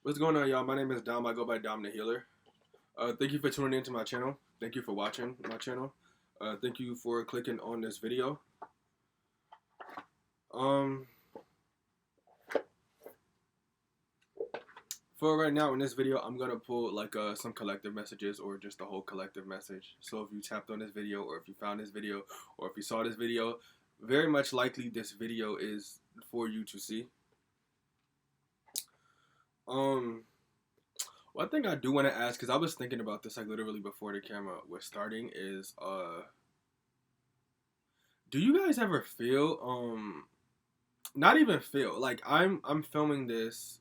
What's going on, y'all? My name is Dom. I go by Dom the Healer. Thank you for tuning into my channel. Thank you for watching my channel. Thank you for clicking on this video. For right now, in this video, I'm gonna pull like some collective messages or just a whole collective message. So if you tapped on this video, or if you found this video, or if you saw this video, very much likely this video is for you to see. One thing I do want to ask, because I was thinking about this like literally before the camera was starting, is do you guys ever feel not even feel like I'm filming this.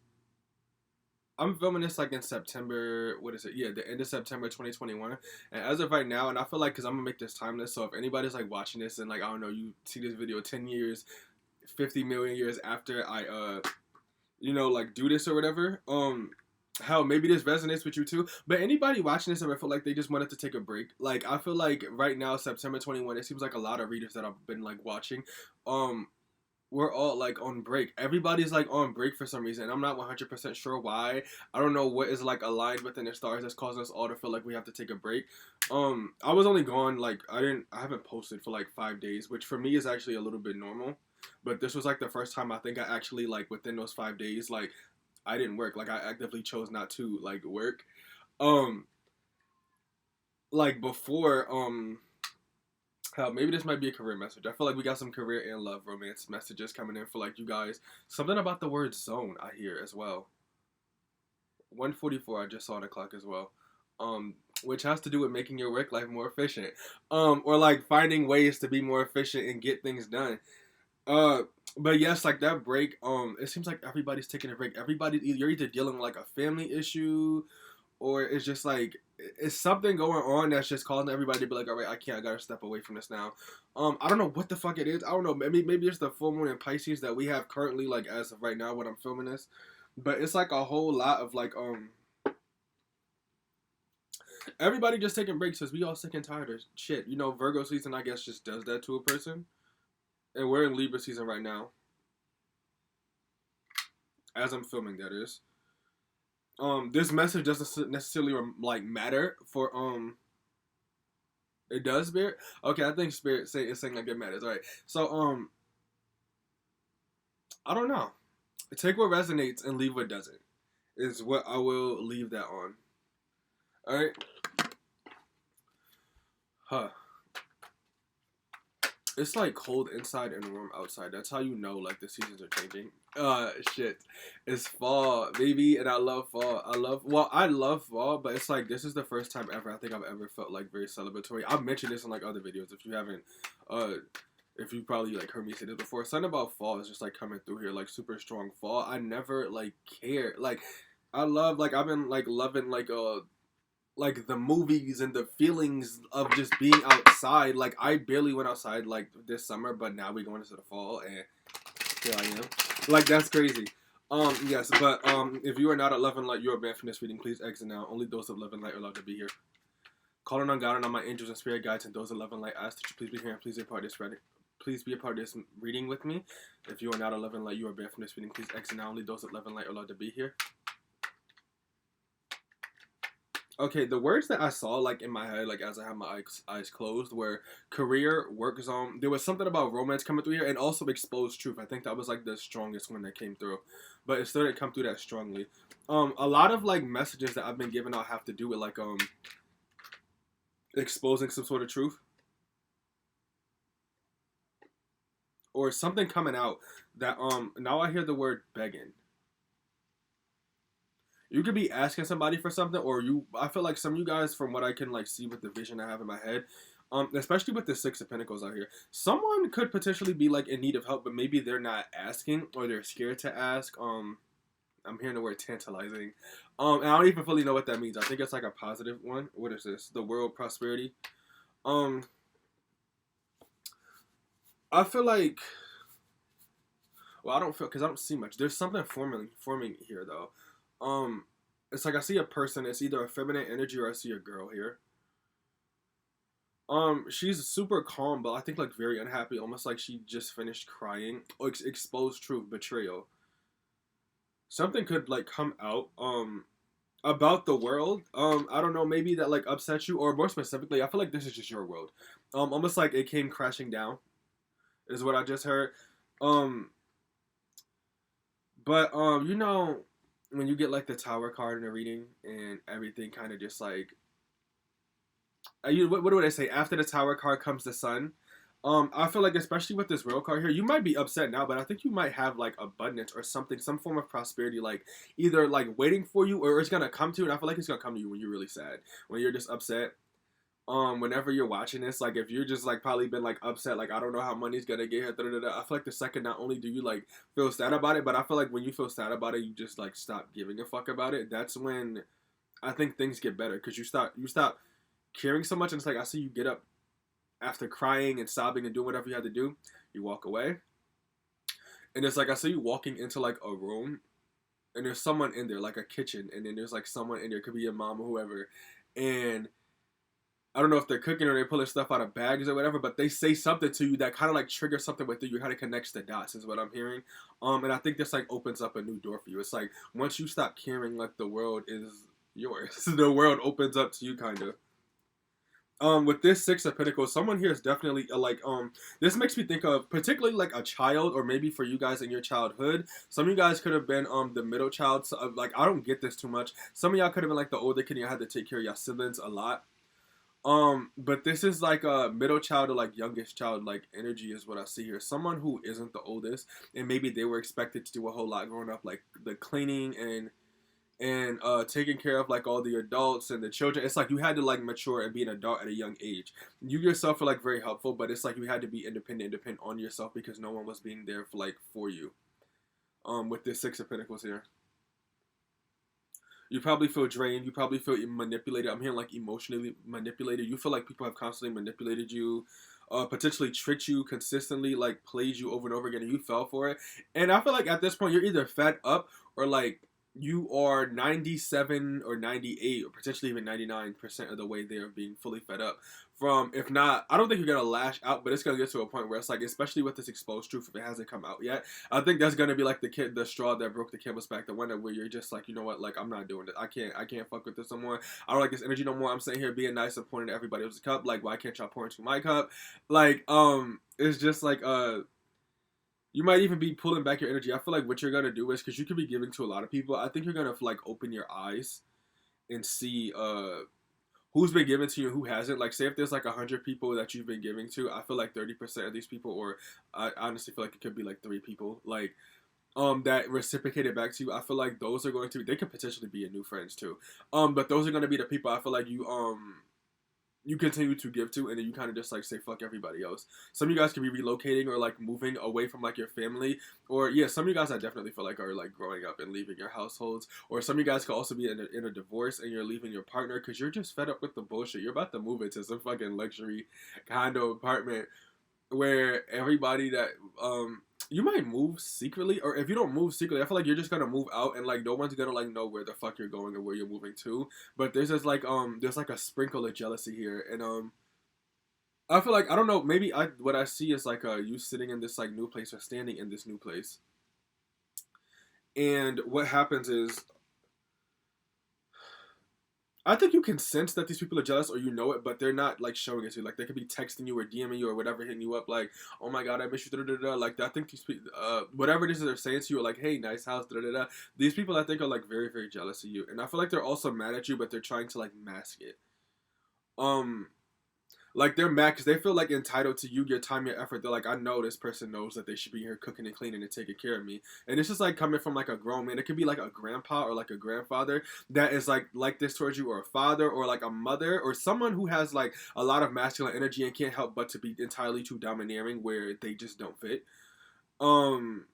I'm filming this like in September, what is it? Yeah, the end of September 2021. And as of right now, and I feel like, because I'm going to make this timeless, so if anybody's like watching this and like, I don't know, you see this video 10 years, 50 million years after I, like do this or whatever, hell, maybe this resonates with you too. But anybody watching this ever feel like they just wanted to take a break? Like, I feel like right now, September 21, it seems like a lot of readers that I've been like watching, we're all like on break. Everybody's like on break for some reason. I'm not 100% sure why. I don't know what is like aligned within the stars that's causing us all to feel like we have to take a break. I was only gone like I haven't posted for like 5 days, which for me is actually a little bit normal. But this was like the first time I think I actually like within those 5 days like I didn't work. Like I actively chose not to like work. Like before hell, maybe this might be a career message. I feel like we got some career and love romance messages coming in for like you guys. Something about the word zone I hear as well. 1:44, I just saw the clock as well. Which has to do with making your work life more efficient. Or like finding ways to be more efficient and get things done. But yes, like that break, it seems like everybody's taking a break. You're either dealing with like a family issue, or it's just like it's something going on that's just causing everybody to be like, all right, I gotta step away from this now. I don't know what the fuck it is. I don't know. Maybe it's the full moon in Pisces that we have currently, like as of right now when I'm filming this. But it's like a whole lot of like everybody just taking breaks because we all sick and tired of shit. You know, Virgo season I guess just does that to a person, and we're in Libra season right now. As I'm filming, that is. This message doesn't necessarily like matter for it does, Spirit. Okay, I think Spirit is saying like it matters. All right, so I don't know. Take what resonates and leave what doesn't is what I will leave that on. All right. Huh. It's like cold inside and warm outside. That's how you know like the seasons are changing. Shit. It's fall, baby, and I love fall. I love fall, but it's like this is the first time ever I think I've ever felt like very celebratory. I've mentioned this in like other videos. If you haven't, if you probably like heard me say this before, something about fall is just like coming through here, like super strong fall. I never like care. Like I love like I've been like loving like the movies and the feelings of just being outside. Like I barely went outside like this summer, but now we're going into the fall and here I am. Like that's crazy. Yes, but if you are not at Love and Light, you are banned from this reading. Please exit now. Only those of Love and Light are allowed to be here. Calling on God and on my angels and spirit guides and those of Love and Light, I ask that you please be here and please be a part of this reading. Please be a part of this reading with me. If you are not at Love and Light, you are banned from this reading. Please exit now. Only those of Love and Light are allowed to be here. Okay, the words that I saw like in my head, like as I had my eyes closed, were career, work zone. There was something about romance coming through here, and also exposed truth. I think that was like the strongest one that came through, but it still didn't come through that strongly. A lot of like messages that I've been given out have to do with like exposing some sort of truth or something coming out that now I hear the word begging. You could be asking somebody for something, or I feel like some of you guys, from what I can like see with the vision I have in my head, especially with the Six of Pentacles out here, someone could potentially be like in need of help, but maybe they're not asking or they're scared to ask. I'm hearing the word tantalizing. And I don't even fully know what that means. I think it's like a positive one. What is this? The world prosperity. I feel like, well, I don't feel, because I don't see much. There's something forming here though. It's like I see a person. It's either a feminine energy or I see a girl here. She's super calm, but I think like very unhappy, almost like she just finished crying. Exposed truth, betrayal. something could like come out about the world. I don't know, maybe that like upsets you, or more specifically, I feel like this is just your world. Almost like it came crashing down, is what I just heard. Um, but you know, when you get like the Tower card in a reading and everything kind of just like what would I say? After the Tower card comes the Sun. I feel like especially with this real card here, you might be upset now, but I think you might have like abundance or something, some form of prosperity, like either like waiting for you or it's gonna come to you. And I feel like it's gonna come to you when you're really sad, when you're just upset. Whenever you're watching this, like if you're just like probably been like upset, like I don't know how money's gonna get here, da, da, da, I feel like the second not only do you like feel sad about it, but I feel like when you feel sad about it, you just like stop giving a fuck about it. That's when I think things get better because you stop caring so much, and it's like I see you get up after crying and sobbing and doing whatever you had to do, you walk away. And it's like I see you walking into like a room and there's someone in there, like a kitchen, and then there's like someone in there, it could be your mom or whoever. And I don't know if they're cooking or they're pulling stuff out of bags or whatever, but they say something to you that kind of like triggers something within you, kind of connects the dots, is what I'm hearing. And I think this like opens up a new door for you. It's like once you stop caring, like the world is yours. The world opens up to you, kind of. With this Six of Pentacles, someone here is definitely this makes me think of particularly like a child, or maybe for you guys in your childhood, some of you guys could have been the middle child. So, like I don't get this too much. Some of y'all could have been like the older kid and you had to take care of your siblings a lot. But this is like a middle child or like youngest child like energy is what I see here. Someone who isn't the oldest, and maybe they were expected to do a whole lot growing up, like the cleaning and taking care of like all the adults and the children. It's like you had to like mature and be an adult at a young age. You yourself are like very helpful, but it's like you had to be independent, depend on yourself because no one was being there for like for you. With this Six of Pentacles here, you probably feel drained. You probably feel manipulated. I'm hearing like emotionally manipulated. You feel like people have constantly manipulated you, potentially tricked you consistently, like played you over and over again, and you fell for it. And I feel like at this point you're either fed up or like you are 97 or 98 or potentially even 99% of the way there of being fully fed up from, if not, I don't think you're gonna lash out, but it's gonna get to a point where it's like, especially with this exposed truth, if it hasn't come out yet, I think that's gonna be like the straw that broke the camel's back, the one that where you're just like, you know what, like I'm not doing it. I can't fuck with this no more. I don't like this energy no more. I'm sitting here being nice and pouring to everybody else's cup. Like, why can't y'all pour into my cup? Like, it's just like you might even be pulling back your energy. I feel like what you're gonna do is, because you could be giving to a lot of people, I think you're gonna like open your eyes and see who's been given to you and who hasn't. Like, say if there's like 100 people that you've been giving to, I feel like 30% of these people, or I honestly feel like it could be like 3 people, like that reciprocated back to you. I feel like those are going to, they could potentially be your new friends too. But those are going to be the people I feel like you continue to give to, and then you kind of just like say fuck everybody else. Some of you guys could be relocating or like moving away from like your family, or yeah, some of you guys I definitely feel like are like growing up and leaving your households, or some of you guys could also be in a divorce and you're leaving your partner because you're just fed up with the bullshit. You're about to move into some fucking luxury condo apartment where everybody that you might move secretly, or if you don't move secretly, I feel like you're just gonna move out and like no one's gonna like know where the fuck you're going or where you're moving to. But there's just like there's like a sprinkle of jealousy here, and I feel like I don't know, maybe I what I see is like you sitting in this like new place or standing in this new place, and what happens is I think you can sense that these people are jealous, or you know it, but they're not like showing it to you. Like they could be texting you or DMing you or whatever, hitting you up like, "Oh my god, I miss you." Da, da, da, da. Like I think these people, whatever it is that they're saying to you, like, "Hey, nice house." Da, da, da. These people I think are like very very jealous of you, and I feel like they're also mad at you, but they're trying to like mask it. Um, like they're mad because they feel like entitled to you, your time, your effort. They're like, I know this person knows that they should be here cooking and cleaning and taking care of me. And it's just like coming from like a grown man. It could be like a grandpa or like a grandfather that is like this towards you, or a father or like a mother or someone who has like a lot of masculine energy and can't help but to be entirely too domineering where they just don't fit. Um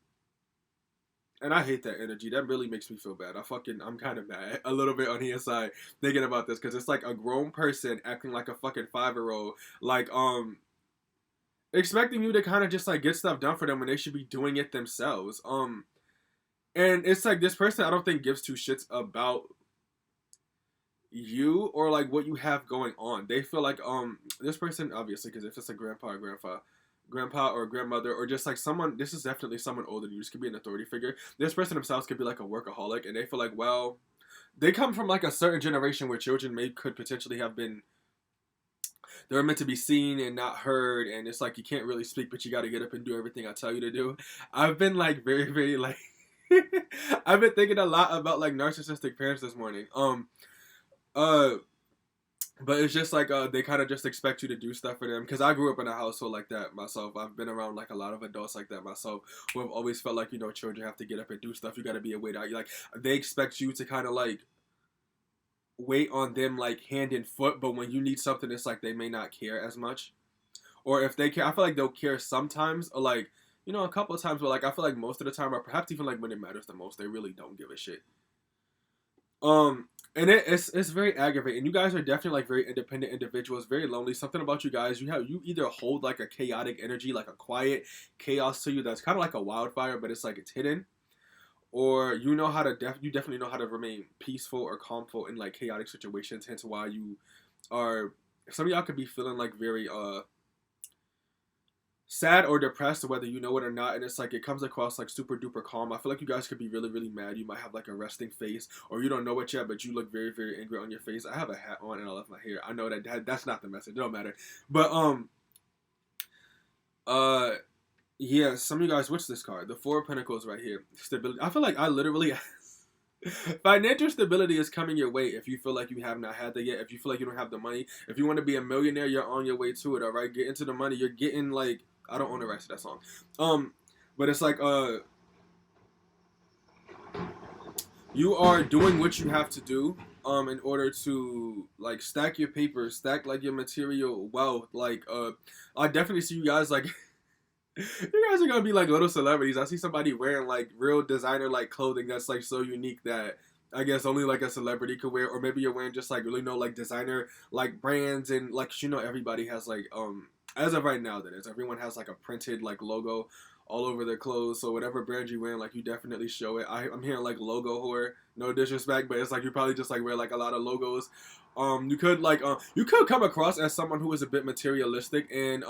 and I hate that energy. That really makes me feel bad. I'm kind of mad a little bit on the inside thinking about this because it's like a grown person acting like a fucking 5-year old, like expecting you to kind of just like get stuff done for them when they should be doing it themselves. And it's like this person I don't think gives two shits about you or like what you have going on. They feel like this person obviously, because if it's a grandpa or grandpa or grandmother, or just like someone. This is definitely someone older than you. This could be an authority figure. This person themselves could be like a workaholic, and they feel like, well, they come from like a certain generation where children could potentially have been, they were meant to be seen and not heard, and it's like you can't really speak, but you got to get up and do everything I tell you to do. I've been like very, very like I've been thinking a lot about like narcissistic parents this morning. Uh, but it's just like they kind of just expect you to do stuff for them. Because I grew up in a household like that myself. I've been around like a lot of adults like that myself, who have always felt like, you know, children have to get up and do stuff. You got to be a wait out. Like they expect you to kind of like wait on them like hand and foot, but when you need something, it's like they may not care as much. Or if they care, I feel like they'll care sometimes, or like, you know, a couple of times, but like I feel like most of the time, or perhaps even like when it matters the most, they really don't give a shit. And it's very aggravating. You guys are definitely like very independent individuals, very lonely. Something about you guys, you either hold like a chaotic energy, like a quiet chaos to you that's kind of like a wildfire, but it's like it's hidden, or you know how to you definitely know how to remain peaceful or calmful in like chaotic situations. Hence why you are, some of y'all could be feeling like very sad or depressed, whether you know it or not, and it's like it comes across like super duper calm. I feel like you guys could be really, really mad. You might have like a resting face, or you don't know it yet, but you look very, very angry on your face. I have a hat on and I left my hair. I know that's not the message. It don't matter. But uh yeah, some of you guys, what's this card? The Four of Pentacles right here. Stability. I feel like I literally financial stability is coming your way if you feel like you have not had that yet. If you feel like you don't have the money, if you want to be a millionaire, you're on your way to it. All right, get into the money. You're getting like, I don't own the rights to that song. But it's like you are doing what you have to do in order to like stack your papers, stack like your material wealth. Like I definitely see you guys like you guys are gonna be like little celebrities. I see somebody wearing like real designer like clothing that's like so unique that I guess only like a celebrity could wear, or maybe you're wearing just like really no like designer like brands, and like, you know, everybody has like as of right now, that is, everyone has like a printed like logo all over their clothes. So whatever brand you wear, like you definitely show it. I'm hearing like logo whore, no disrespect, but it's like you probably just like wear like a lot of logos. You could like you could come across as someone who is a bit materialistic, and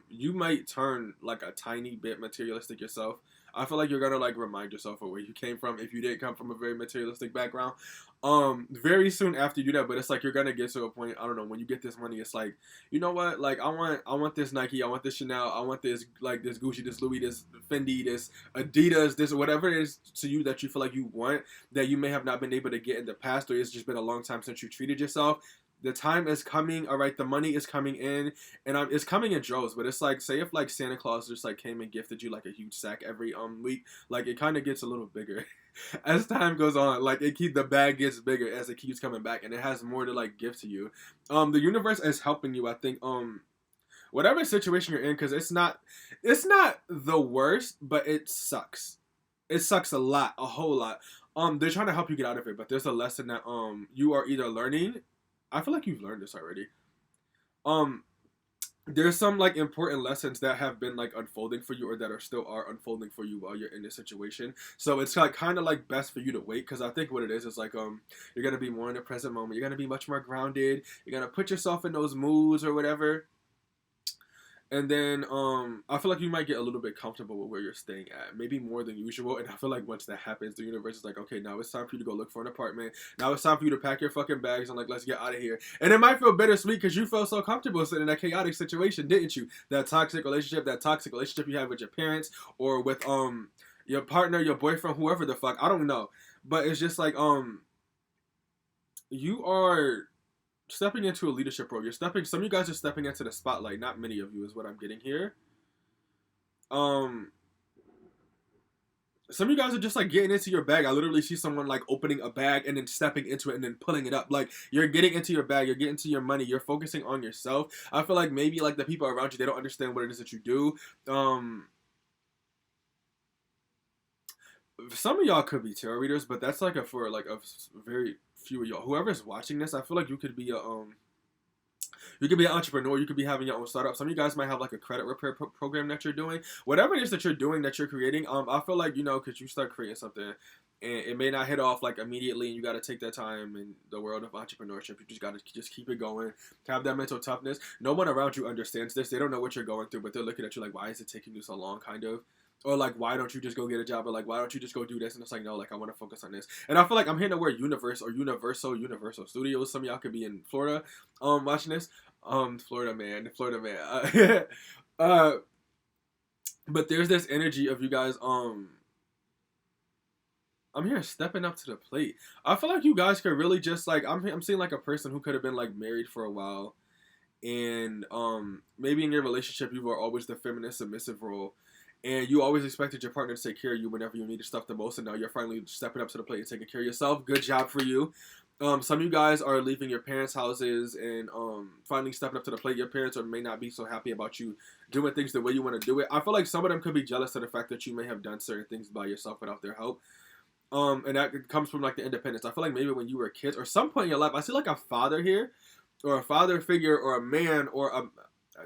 you might turn like a tiny bit materialistic yourself. I feel like you're gonna like remind yourself of where you came from if you didn't come from a very materialistic background. Very soon after you do that, but it's like you're gonna get to a point, I don't know, when you get this money, it's like, you know what, like I want this Nike, I want this Chanel, I want this like this Gucci, this Louis, this Fendi, this Adidas, this whatever it is to you that you feel like you want, that you may have not been able to get in the past, or it's just been a long time since you treated yourself. The time is coming, all right. The money is coming in, and it's coming in droves. But it's like, say if like Santa Claus just like came and gifted you like a huge sack every week, like it kind of gets a little bigger as time goes on. Like the bag gets bigger as it keeps coming back, and it has more to like give to you. The universe is helping you, I think. Whatever situation you're in, because it's not the worst, but it sucks. It sucks a lot, a whole lot. They're trying to help you get out of it, but there's a lesson that you are either learning. I feel like you've learned this already. There's some like important lessons that have been like unfolding for you, or that are unfolding for you while you're in this situation. So it's like kind of like best for you to wait, because I think what it is like you're gonna be more in the present moment. You're gonna be much more grounded. You're gonna put yourself in those moods or whatever. And then I feel like you might get a little bit comfortable with where you're staying at, maybe more than usual. And I feel like once that happens, the universe is like, okay, now it's time for you to go look for an apartment. Now it's time for you to pack your fucking bags and like, let's get out of here. And it might feel bittersweet because you felt so comfortable sitting in that chaotic situation, didn't you? That toxic relationship you had with your parents, or with your partner, your boyfriend, whoever the fuck, I don't know. But it's just like you are stepping into a leadership role. Some of you guys are stepping into the spotlight. Not many of you is what I'm getting here. Some of you guys are just like getting into your bag. I literally see someone like opening a bag and then stepping into it and then pulling it up. Like you're getting into your bag, you're getting into your money, you're focusing on yourself. I feel like maybe like the people around you, they don't understand what it is that you do. Some of y'all could be tarot readers, but that's like for a very few of y'all. Whoever's watching this, I feel like you could be You could be an entrepreneur. You could be having your own startup. Some of you guys might have like a credit repair program that you're doing. Whatever it is that you're doing, that you're creating, I feel like, because you start creating something, and it may not hit off like immediately, and you got to take that time in the world of entrepreneurship. You just got to just keep it going. Have that mental toughness. No one around you understands this. They don't know what you're going through, but they're looking at you like, why is it taking you so long, kind of? Or like, why don't you just go get a job? Or like, why don't you just go do this? And it's like, no, like, I want to focus on this. And I feel like I'm hearing the word Universal Studios. Some of y'all could be in Florida, watching this. Florida man. But there's this energy of you guys, I'm here stepping up to the plate. I feel like you guys could really just like, I'm seeing like a person who could have been like married for a while, and maybe in your relationship you were always the feminine submissive role, and you always expected your partner to take care of you whenever you needed stuff the most, and now you're finally stepping up to the plate and taking care of yourself. Good job for you. Some of you guys are leaving your parents' houses and finally stepping up to the plate. Your parents may not be so happy about you doing things the way you want to do it. I feel like some of them could be jealous of the fact that you may have done certain things by yourself without their help. And that comes from like the independence. I feel like maybe when you were kids or some point in your life, I see like a father here, or a father figure, or a man, or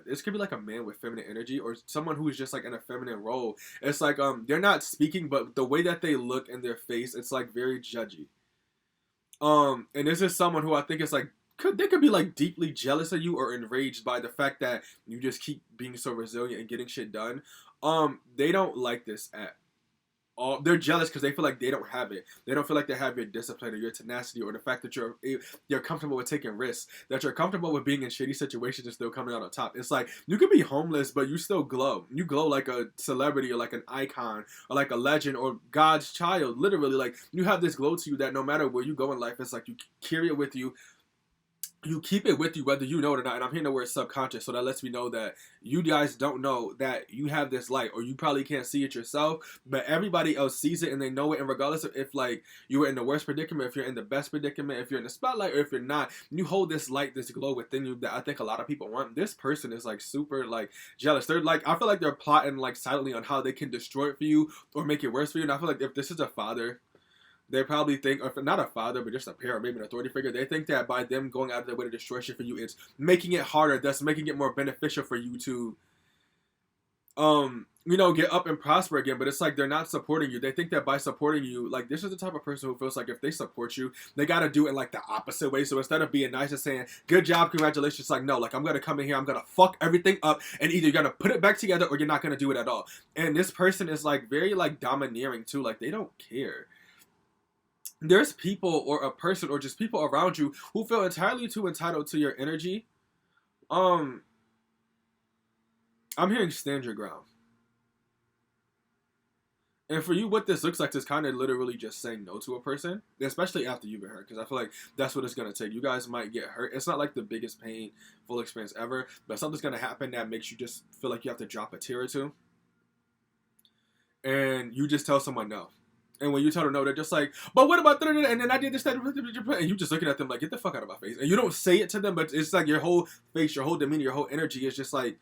this could be like a man with feminine energy, or someone who is just like in a feminine role. It's like they're not speaking, but the way that they look in their face, it's like very judgy. And this is someone who I think is like they could be like deeply jealous of you or enraged by the fact that you just keep being so resilient and getting shit done. They don't like this at all. They're jealous because they feel like they don't have it. They don't feel like they have your discipline or your tenacity, or the fact that you're comfortable with taking risks, that you're comfortable with being in shitty situations and still coming out on top. It's like you could be homeless, but you still glow. You glow like a celebrity or like an icon or like a legend or God's child. Literally, like you have this glow to you that no matter where you go in life, it's like you carry it with you. You keep it with you whether you know it or not. And I'm hearing the word subconscious, so that lets me know that you guys don't know that you have this light, or you probably can't see it yourself, but everybody else sees it and they know it. And regardless of if like you were in the worst predicament, if you're in the best predicament, if you're in the spotlight, or if you're not, you hold this light, this glow within you that I think a lot of people want. This person is like super like jealous. They're like, I feel like they're plotting like silently on how they can destroy it for you or make it worse for you. And I feel like if this is a father, they probably think, or if not a father, but just a parent, maybe an authority figure, they think that by them going out of their way to destroy shit for you, it's making it harder, thus making it more beneficial for you to, get up and prosper again. But it's like they're not supporting you. They think that by supporting you, like this is the type of person who feels like if they support you, they gotta do it in like the opposite way. So instead of being nice and saying, good job, congratulations, it's like, no, like I'm gonna come in here, I'm gonna fuck everything up, and either you're gonna put it back together or you're not gonna do it at all. And this person is like very like domineering too, like they don't care. There's people or a person or just people around you who feel entirely too entitled to your energy. I'm hearing stand your ground. And for you, what this looks like is kind of literally just saying no to a person, especially after you've been hurt, because I feel like that's what it's going to take. You guys might get hurt. It's not like the biggest painful experience ever, but something's going to happen that makes you just feel like you have to drop a tear or two. And you just tell someone no. And when you tell them no, they're just like, but what about that? And then I did this, that, and you just looking at them like, get the fuck out of my face. And you don't say it to them, but it's like your whole face, your whole demeanor, your whole energy is just like,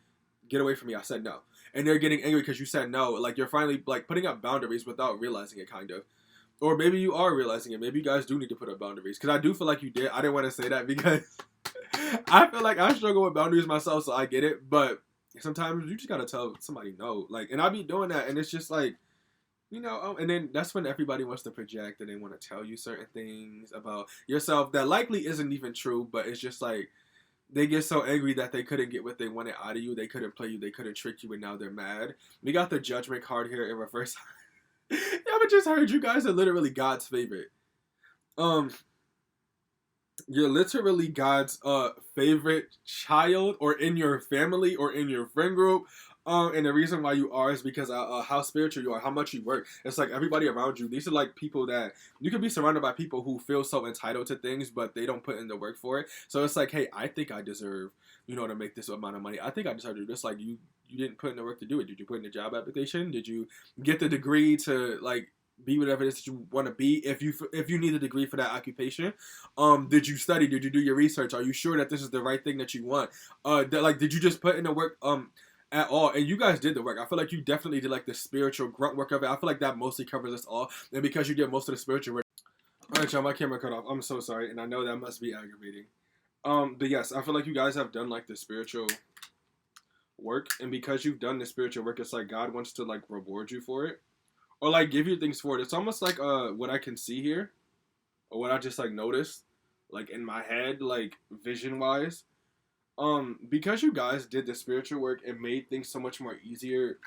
get away from me. I said no. And they're getting angry because you said no. Like you're finally like putting up boundaries without realizing it, kind of. Or maybe you are realizing it. Maybe you guys do need to put up boundaries. Because I do feel like you did. I didn't want to say that because I feel like I struggle with boundaries myself, so I get it. But sometimes you just got to tell somebody no. Like, and I be doing that, and it's just like, and then that's when everybody wants to project and they want to tell you certain things about yourself that likely isn't even true, but it's just like they get so angry that they couldn't get what they wanted out of you. They couldn't play you. They couldn't trick you, and now they're mad. We got the judgment card here in reverse. Yeah, I just heard you guys are literally God's favorite. You're literally God's favorite child, or in your family, or in your friend group. And the reason why you are is because how spiritual you are, how much you work. It's like everybody around you. These are like people that you can be surrounded by people who feel so entitled to things, but they don't put in the work for it. So it's like, hey, I think I deserve, to make this amount of money. I think I deserve to do this. Like you didn't put in the work to do it. Did you put in the job application? Did you get the degree to like be whatever it is that you want to be? If you need a degree for that occupation, did you study? Did you do your research? Are you sure that this is the right thing that you want? Did you just put in the work? At all. And you guys did the work. I feel like you definitely did like the spiritual grunt work of it. I feel like that mostly covers us all. And because you did most of the spiritual work. Alright, y'all, my camera cut off. I'm so sorry. And I know that must be aggravating. But yes, I feel like you guys have done like the spiritual work, and because you've done the spiritual work, it's like God wants to like reward you for it, or like give you things for it. It's almost like what I can see here, or what I just like noticed, like in my head, like vision wise. Because you guys did the spiritual work and made things so much more easier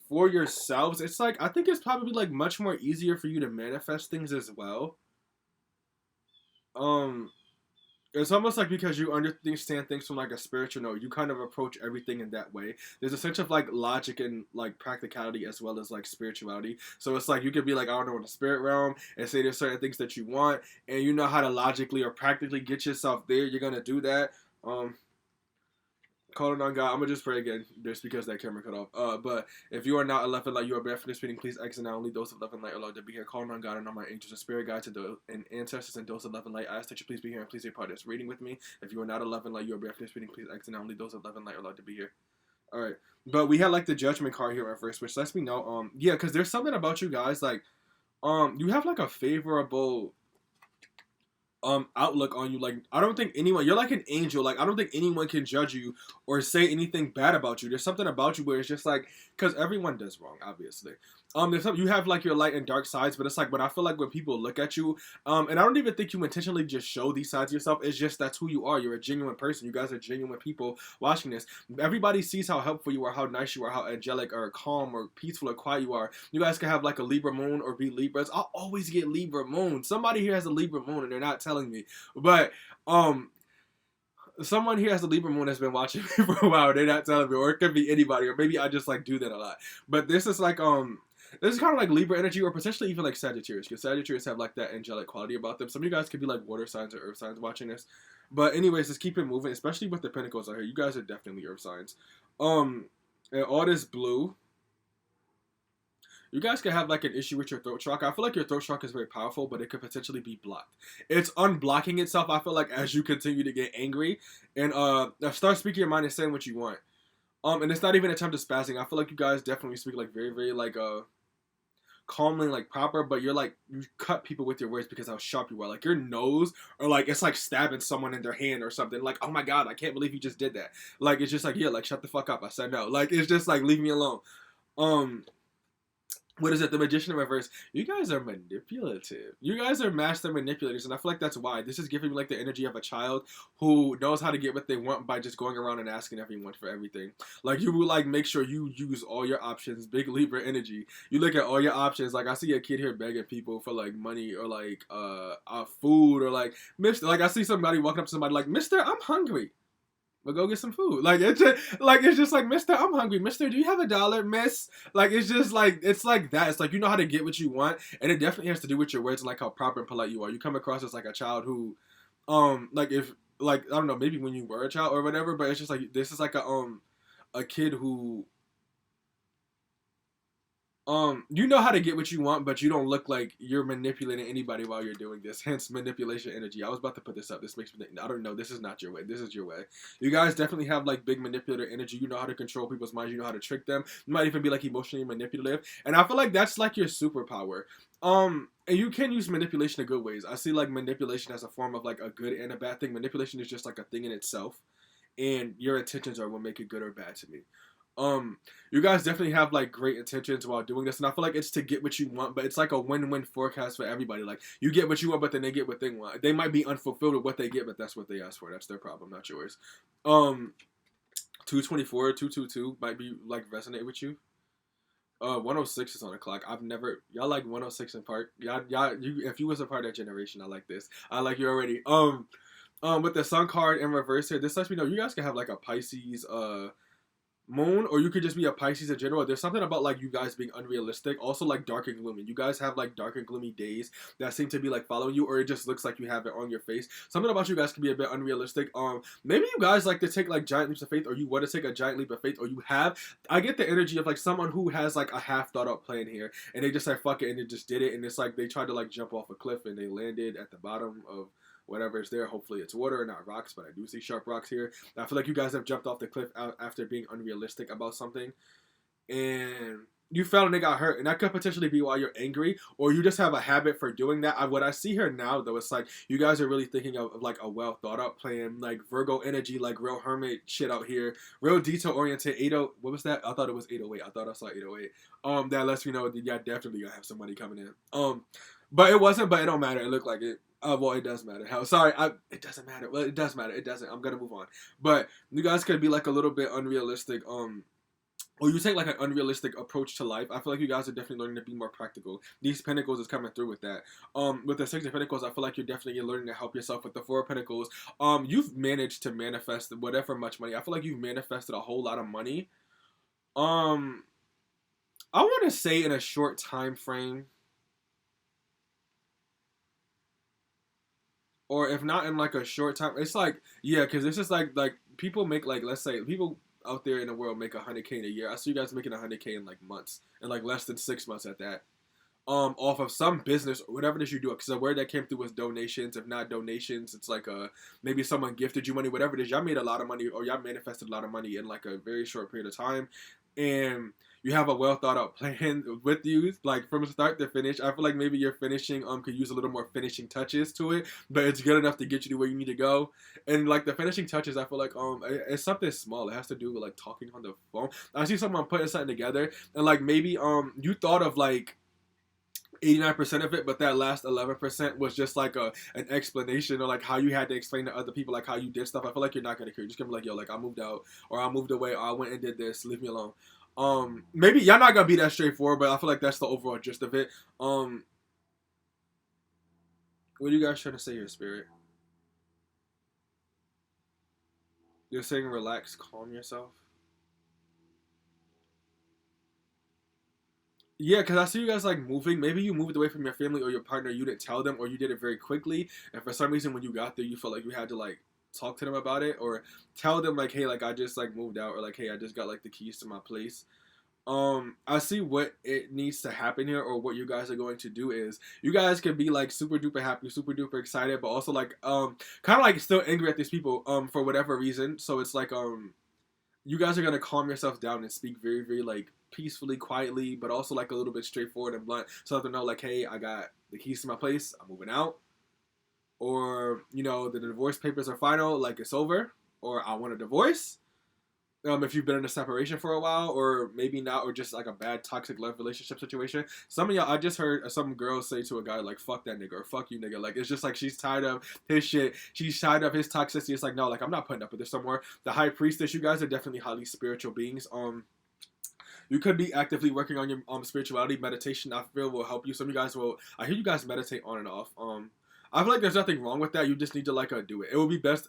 for yourselves, it's like I think it's probably like much more easier for you to manifest things as well. Um, It's almost like because you understand things from like a spiritual note, you kind of approach everything in that way. There's a sense of like logic and like practicality as well as like spirituality. So it's like you could be like, I don't know, in the spirit realm and say there's certain things that you want, and you know how to logically or practically get yourself there. You're gonna do that. Um, Calling on God. I'm gonna just pray again, just because that camera cut off. But if you are not a love and light, you are bad for this meeting. Please exit now. Only those of love and light are allowed to be here. Calling on God and all my angels and spirit guides and ancestors and those of love and light. I ask that you please be here and please be part of this reading with me. If you are not a love and light, you are bad for this meeting. Please exit now. Only those of love and light are allowed to be here. All right. But we had like the judgment card here at first, which lets me know. Yeah, because there's something about you guys like you have like a favorable outlook on you. Like I don't think anyone, you're like an angel. Like I don't think anyone can judge you or say anything bad about you. There's something about you where it's just like, because everyone does wrong, obviously. There's some, you have like your light and dark sides, but it's like, but I feel like when people look at you, and I don't even think you intentionally just show these sides of yourself. It's just that's who you are. You're a genuine person. You guys are genuine people watching this. Everybody sees how helpful you are, how nice you are, how angelic or calm or peaceful or quiet you are. You guys can have like a Libra moon or be Libras. I'll always get Libra moon. Somebody here has a Libra moon and they're not telling me, but someone here has a Libra moon that's been watching me for a while. They're not telling me, or it could be anybody, or maybe I just like do that a lot. But this is like this is kind of like Libra energy, or potentially even like Sagittarius, because Sagittarius have like that angelic quality about them. Some of you guys could be like water signs or earth signs watching this. But anyways, just keep it moving, especially with the Pentacles out here. You guys are definitely earth signs. And all this blue. You guys could have like an issue with your throat chakra. I feel like your throat chakra is very powerful, but it could potentially be blocked. It's unblocking itself, I feel like, as you continue to get angry and start speaking your mind and saying what you want. And it's not even a attempt to spazzing. I feel like you guys definitely speak like very, very like calmly, like proper, but you're like you cut people with your words because how sharp you are. Like your nose, or like it's like stabbing someone in their hand or something. Like, oh my god, I can't believe you just did that. Like it's just like, yeah, like shut the fuck up. I said no. Like it's just like leave me alone. Um what is it? The Magician in reverse. You guys are manipulative. You guys are master manipulators, and I feel like that's why. This is giving me like the energy of a child who knows how to get what they want by just going around and asking everyone for everything. Like you will like make sure you use all your options. Big Libra energy. You look at all your options. Like I see a kid here begging people for like money or like food or like Mister. Like I see somebody walking up to somebody like, Mister, I'm hungry. But go get some food. Like it's just like, Mister, I'm hungry. Mister, do you have $1, Miss? Like it's just like it's like that. It's like you know how to get what you want, and it definitely has to do with your words and like how proper and polite you are. You come across as like a child who, like if like I don't know, maybe when you were a child or whatever, but it's just like this is like a kid who you know how to get what you want, but you don't look like you're manipulating anybody while you're doing this. Hence, manipulation energy. I was about to put this up. This makes me think, I don't know. This is not your way. This is your way. You guys definitely have like big manipulator energy. You know how to control people's minds. You know how to trick them. You might even be like emotionally manipulative. And I feel like that's like your superpower. And you can use manipulation in good ways. I see like manipulation as a form of like a good and a bad thing. Manipulation is just like a thing in itself, and your intentions are what make it good or bad to me. You guys definitely have like great intentions while doing this, and I feel like it's to get what you want, but it's like a win-win forecast for everybody. Like you get what you want, but then they get what they want. They might be unfulfilled with what they get, but that's what they asked for. That's their problem, not yours. 224, 222 might be like resonate with you. 106 is on the clock. I've never y'all like 106 in part. Y'all you if you was a part of that generation, I like this. I like you already. With the sun card in reverse here, this lets me know you guys can have like a Pisces moon, or you could just be a Pisces in general. There's something about like you guys being unrealistic, also like dark and gloomy. You guys have like dark and gloomy days that seem to be like following you, or it just looks like you have it on your face. Something about you guys can be a bit unrealistic. Maybe you guys like to take like giant leaps of faith, or you want to take a giant leap of faith, or you have. I get the energy of like someone who has like a half thought out plan here, and they just like fuck it, and they just did it, and it's like they tried to like jump off a cliff and they landed at the bottom of whatever is there. Hopefully it's water and not rocks, but I do see sharp rocks here. I feel like you guys have jumped off the cliff after being unrealistic about something. And you fell and they got hurt, and that could potentially be why you're angry, or you just have a habit for doing that. What I see here now, though, it's like you guys are really thinking of like a well thought out plan, like Virgo energy, like real hermit shit out here, real detail oriented. 80, what was that? I thought it was 808. I thought I saw 808. That lets me know that y'all definitely gonna have some money coming in. But it wasn't. But it don't matter. It looked like it. Well, it does matter. It doesn't matter. Well, it does matter. It doesn't. I'm gonna move on. But you guys could be like a little bit unrealistic. Or you take like an unrealistic approach to life. I feel like you guys are definitely learning to be more practical. These Pentacles is coming through with that. With the Six of Pentacles, I feel like you're definitely learning to help yourself. With the Four of Pentacles, you've managed to manifest whatever much money. I feel like you've manifested a whole lot of money. I want to say in a short time frame. Or if not in like a short time, it's like, yeah, because this is like people make like, let's say people out there in the world make 100K in a year. I see you guys making 100K in like months, and like less than 6 months at that. Off of some business or whatever it is you do. Because the word that came through was donations. If not donations, it's like maybe someone gifted you money, whatever it is. Y'all made a lot of money, or y'all manifested a lot of money in like a very short period of time, and you have a well thought out plan with you, like from start to finish. I feel like maybe your finishing could use a little more finishing touches to it, but it's good enough to get you to where you need to go. And like the finishing touches, I feel like it's something small. It has to do with like talking on the phone. I see someone putting something together, and like maybe you thought of like 89% of it, but that last 11% was just like an explanation, or like how you had to explain to other people like how you did stuff. I feel like you're not gonna care. You're just gonna be like, yo, like I moved out, or I moved away, or I went and did this. Leave me alone. Maybe y'all not gonna be that straightforward, but I feel like that's the overall gist of it. What are you guys trying to say here, Spirit? You're saying relax, calm yourself. Yeah, because I see you guys like moving. Maybe you moved away from your family or your partner. You didn't tell them, or you did it very quickly. And for some reason, when you got there, you felt like you had to like talk to them about it, or tell them like, hey, like I just like moved out, or like, hey, I just got like the keys to my place. I see what it needs to happen here, or what you guys are going to do is you guys can be like super duper happy, super duper excited, but also like kind of like still angry at these people for whatever reason. So it's like you guys are gonna calm yourself down and speak very, very like peacefully, quietly, but also like a little bit straightforward and blunt, so let them know like, hey, I got the keys to my place, I'm moving out, or you know the divorce papers are final, like it's over, or I want a divorce. If you've been in a separation for a while, or maybe not, or just like a bad toxic love relationship situation. Some of y'all, I just heard some girls say to a guy like, fuck that nigga, or fuck you nigga. Like, it's just like she's tired of his shit. She's tired of his toxicity. It's like, no, like I'm not putting up with this no more. The High Priestess, you guys are definitely highly spiritual beings. You could be actively working on your spirituality. Meditation, I feel, will help you. Some of you guys will, I hear you guys meditate on and off. I feel like there's nothing wrong with that. You just need to like do it. It would be best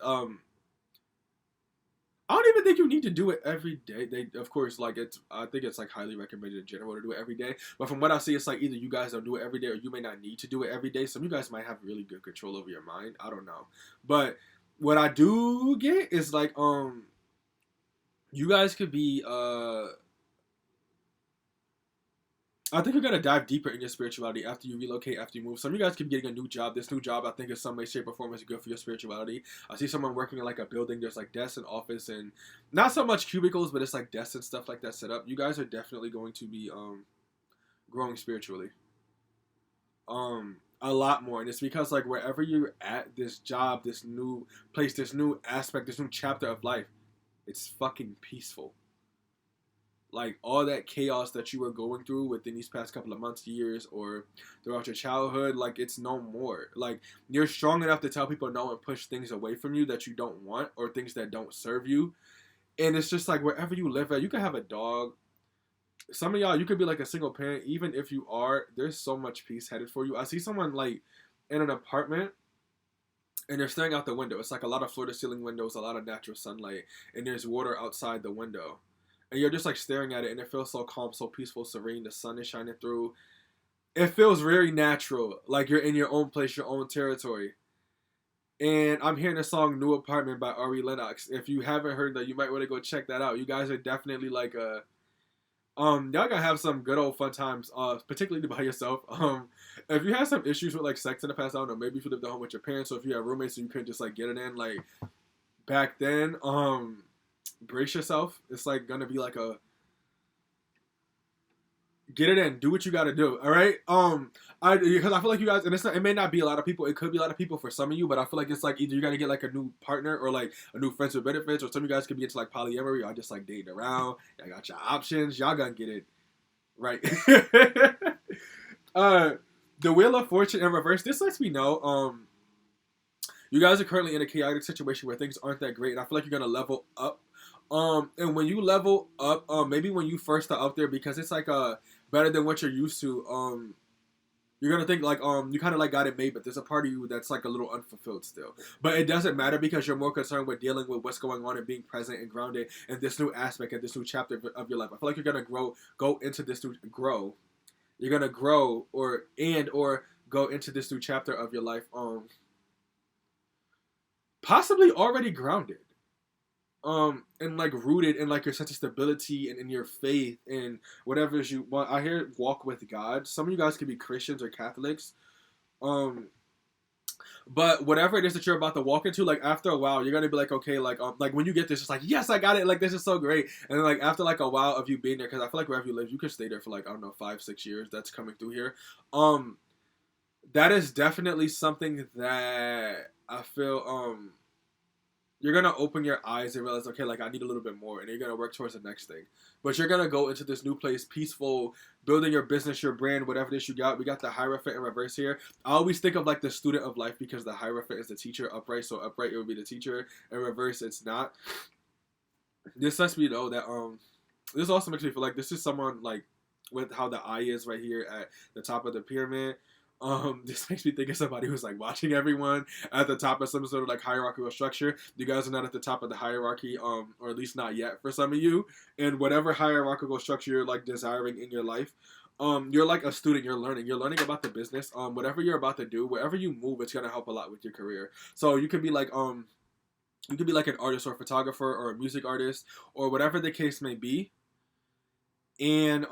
I don't even think you need to do it every day. Of course, like I think it's like highly recommended in general to do it every day. But from what I see, it's like either you guys don't do it every day, or you may not need to do it every day. Some of you guys might have really good control over your mind. I don't know. But what I do get is like you guys could be I think you're gonna dive deeper in your spirituality after you relocate, after you move. Some of you guys keep getting a new job. This new job, I think, in some way, shape, or form is good for your spirituality. I see someone working in like a building. There's like desks and office, and not so much cubicles, but it's like desks and stuff like that set up. You guys are definitely going to be growing spiritually. A lot more, and it's because like wherever you're at, this job, this new place, this new aspect, this new chapter of life, it's fucking peaceful. Like all that chaos that you were going through within these past couple of months, years, or throughout your childhood, like it's no more. Like you're strong enough to tell people no and push things away from you that you don't want, or things that don't serve you. And it's just like wherever you live at, you can have a dog. Some of y'all, you could be like a single parent. Even if you are, there's so much peace headed for you. I see someone like in an apartment, and they're staring out the window. It's like a lot of floor to ceiling windows, a lot of natural sunlight, and there's water outside the window. And you're just like staring at it, and it feels so calm, so peaceful, serene. The sun is shining through. It feels very natural, like you're in your own place, your own territory. And I'm hearing the song "New Apartment" by Ari Lennox. If you haven't heard that, you might want to go check that out. You guys are definitely like y'all gonna have some good old fun times, particularly by yourself. If you had some issues with like sex in the past, I don't know, maybe if you lived at home with your parents, or if you have roommates, so you couldn't just like get it in, like back then, brace yourself. It's like gonna be like a Get it in. Do what you got to do. All right. Because I feel like you guys, and it may not be a lot of people. It could be a lot of people for some of you, but I feel like it's like either you got to get like a new partner or like a new friends with benefits, or some of you guys could be into like polyamory or just like dating around. Y'all got your options. Y'all gonna get it right. The Wheel of Fortune in reverse. This lets me know. You guys are currently in a chaotic situation where things aren't that great, and I feel like you're gonna level up. And when you level up, maybe when you first are out there, because it's like better than what you're used to. You're gonna think like you kind of like got it made, but there's a part of you that's like a little unfulfilled still. But it doesn't matter because you're more concerned with dealing with what's going on and being present and grounded in this new aspect and this new chapter of your life. I feel like you're gonna go into this new grow. You're gonna grow or go into this new chapter of your life. Possibly already grounded. And like rooted in like your sense of stability and in your faith and whatever it is you want. I hear walk with God. Some of you guys could be Christians or Catholics. But whatever it is that you're about to walk into, like after a while, you're gonna be like, okay, like when you get this, it's like, yes, I got it. Like this is so great. And then like after like a while of you being there, because I feel like wherever you live, you could stay there for like I don't know 5-6 years. That's coming through here. That is definitely something that I feel you're gonna open your eyes and realize, okay, like I need a little bit more, and you're gonna work towards the next thing. But you're gonna go into this new place, peaceful, building your business, your brand, whatever it is you got. We got the Hierophant in reverse here. I always think of like the student of life because the Hierophant is the teacher, upright. So upright it would be the teacher, in reverse it's not. This lets me know that this also makes me feel like this is someone like with how the eye is right here at the top of the pyramid. This makes me think of somebody who's like watching everyone at the top of some sort of like hierarchical structure. You guys are not at the top of the hierarchy, or at least not yet for some of you. And whatever hierarchical structure you're like desiring in your life, you're like a student. You're learning about the business. Whatever you're about to do, wherever you move, it's gonna help a lot with your career. So you could be like an artist or a photographer or a music artist or whatever the case may be, and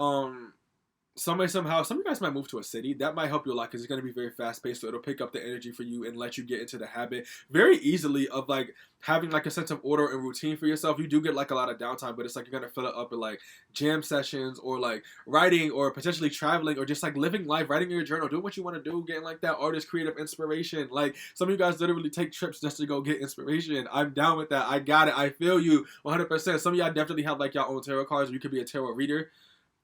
some of you guys might move to a city. That might help you a lot because it's going to be very fast paced, so it'll pick up the energy for you and let you get into the habit very easily of like having like a sense of order and routine for yourself. You do get like a lot of downtime, but it's like you're going to fill it up with like jam sessions or like writing or potentially traveling or just like living life, writing in your journal, doing what you want to do, getting like that artist creative inspiration. Like some of you guys literally take trips just to go get inspiration. I'm down with that. I got it. I feel you 100%. Some of y'all definitely have like your own tarot cards, or you could be a tarot reader.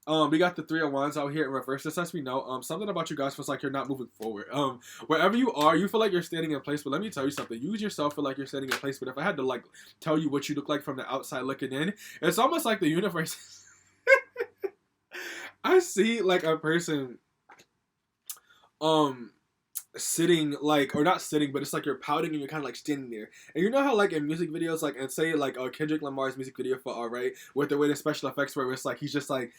We got the 3 of Wands out here in reverse. This lets me know something about you guys feels like you're not moving forward. Wherever you are, you feel like you're standing in place. But let me tell you something. You yourself feel like you're standing in place. But if I had to like tell you what you look like from the outside looking in, it's almost like the universe. I see like a person sitting like, or not sitting, but it's like you're pouting and you're kind of like standing there. And you know how like in music videos, like, and say like Kendrick Lamar's music video for Alright, with the way the special effects where it's like he's just like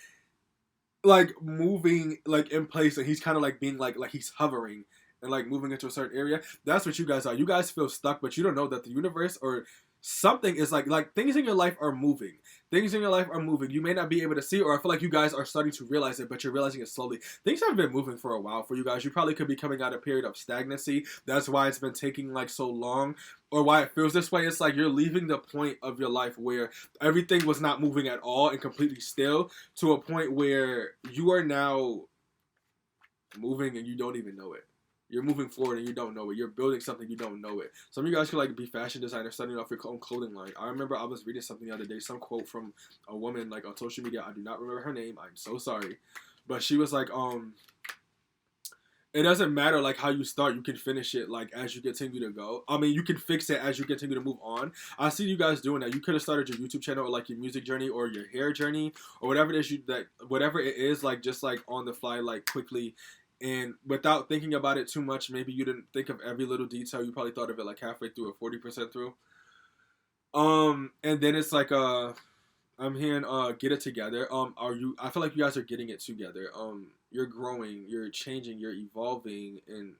moving like in place, and he's kind of like being like he's hovering and like moving into a certain area. That's what you guys are. You guys feel stuck, but you don't know that the universe or something is like things in your life are moving. Things in your life are moving. You may not be able to see, or I feel like you guys are starting to realize it, but you're realizing it slowly. Things have been moving for a while for you guys. You probably could be coming out of a period of stagnancy. That's why it's been taking like so long, or why it feels this way. It's like you're leaving the point of your life where everything was not moving at all and completely still, to a point where you are now moving and you don't even know it. You're moving forward and you don't know it. You're building something, you don't know it. Some of you guys could like be fashion designers starting off your own clothing line. I remember I was reading something the other day, some quote from a woman like on social media. I do not remember her name. I'm so sorry. But she was like, it doesn't matter like how you start, you can finish it like as you continue to go. I mean, you can fix it as you continue to move on. I see you guys doing that. You could have started your YouTube channel or like your music journey or your hair journey or whatever it is whatever it is, like just like on the fly, like quickly. And without thinking about it too much, maybe you didn't think of every little detail. You probably thought of it like halfway through or 40% through. And then it's like I'm hearing get it together. I feel like you guys are getting it together. You're growing, you're changing, you're evolving, and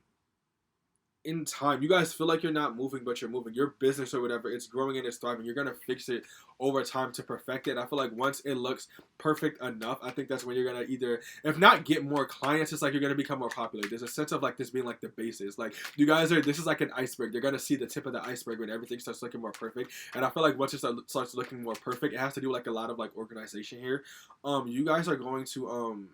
in time, you guys feel like you're not moving, but you're moving. Your business or whatever, it's growing and it's thriving. You're gonna fix it over time to perfect it. And I feel like once it looks perfect enough, I think that's when you're gonna either, if not get more clients, it's like you're gonna become more popular. There's a sense of like this being like the basis. Like you guys this is like an iceberg. They're gonna see the tip of the iceberg when everything starts looking more perfect. And I feel like once it starts looking more perfect, it has to do like a lot of like organization here. You guys are going to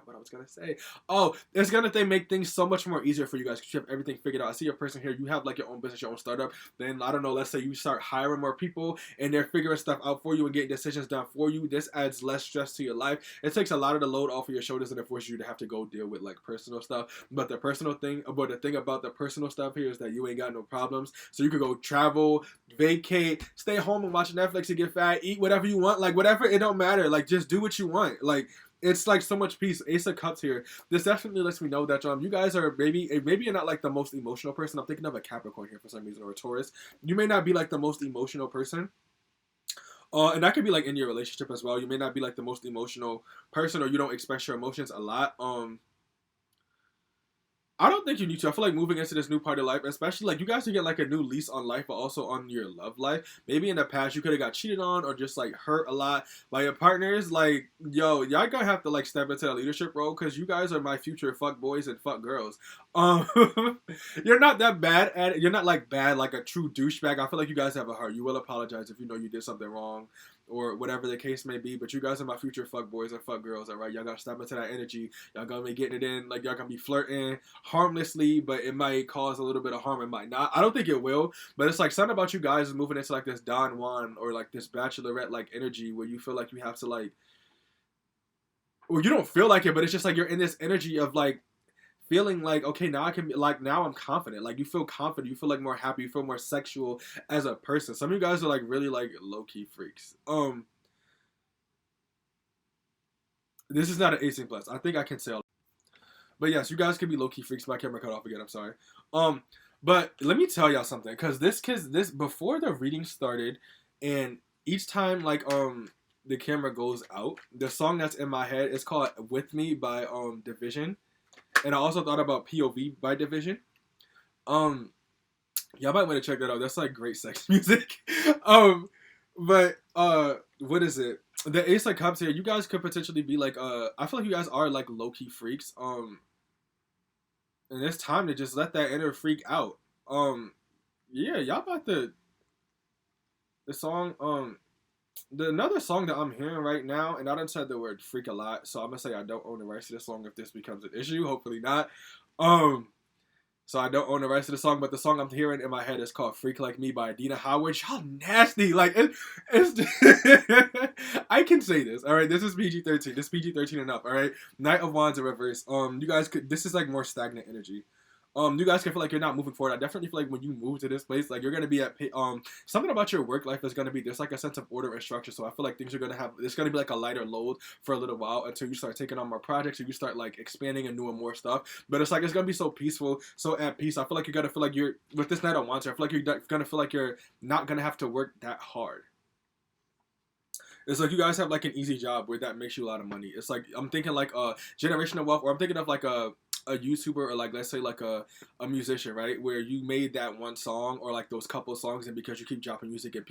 forgot what I was gonna say. Oh, it's gonna make things so much more easier for you guys because you have everything figured out. I see a person here. You have like your own business, your own startup. Then I don't know. Let's say you start hiring more people and they're figuring stuff out for you and getting decisions done for you. This adds less stress to your life. It takes a lot of the load off of your shoulders and it forces you to have to go deal with like personal stuff. But the thing about the personal stuff here is that you ain't got no problems. So you could go travel, vacate, stay home and watch Netflix and get fat, eat whatever you want, like whatever. It don't matter. Like just do what you want. Like it's like so much peace. Ace of Cups here. This definitely lets me know that you guys are maybe you're not like the most emotional person. I'm thinking of a Capricorn here for some reason or a Taurus. You may not be like the most emotional person. And that could be like in your relationship as well. You may not be like the most emotional person, or you don't express your emotions a lot. I don't think you need to. I feel like moving into this new part of life, especially like you guys can get like a new lease on life, but also on your love life. Maybe in the past you could have got cheated on or just like hurt a lot by your partners. Like, yo, y'all gonna have to like step into that leadership role because you guys are my future fuck boys and fuck girls. Um, you're not that bad at it. You're not like bad like a true douchebag. I feel like you guys have a heart. You will apologize if you know you did something wrong or whatever the case may be, but you guys are my future fuck boys and fuck girls, all right? Y'all gotta step into that energy. Y'all gonna be getting it in, like y'all gonna be flirting harmlessly, but it might cause a little bit of harm. It might not. I don't think it will, but it's like something about you guys is moving into like this Don Juan or like this bachelorette like energy where you feel like you have to like, or you don't feel like it, but it's just like you're in this energy of like feeling like, okay, now I can be like, now I'm confident. Like you feel confident, you feel like more happy, you feel more sexual as a person. Some of you guys are like really like low-key freaks. This is not an 18 plus. I think I can say, but yes, you guys can be low-key freaks. My camera cut off again, I'm sorry. But let me tell y'all something, because this before the reading started, and each time like the camera goes out, the song that's in my head is called With Me by Division. And I also thought about POV by Division. Y'all might want to check that out. That's like great sex music. But what is it? The Ace of Cups here. You guys could potentially be like I feel like you guys are like low key freaks. And it's time to just let that inner freak out. Yeah, y'all about the song. Another song that I'm hearing right now, and I done said the word freak a lot, so I'm gonna say I don't own the rights to this song if this becomes an issue. Hopefully not. So I don't own the rights to the song, but the song I'm hearing in my head is called "Freak Like Me" by Adina Howard. Y'all nasty. Like it's I can say this. All right, this is PG-13. This is PG-13 and up. All right, Knight of Wands in reverse. You guys could. This is like more stagnant energy. You guys can feel like you're not moving forward. I definitely feel like when you move to this place, like you're gonna be at something about your work life is gonna be there's like a sense of order and structure. So I feel like things are gonna have it's gonna be like a lighter load for a little while until you start taking on more projects or you start like expanding and doing more stuff. But it's like it's gonna be so peaceful, so at peace. I feel like you're gonna feel like you're with this Night of Wands. I feel like you're gonna feel like you're not gonna have to work that hard. It's like you guys have like an easy job where that makes you a lot of money. It's like I'm thinking like generational wealth, or I'm thinking of like a YouTuber or like let's say like a musician, right? Where you made that one song or like those couple songs, and because you keep dropping music and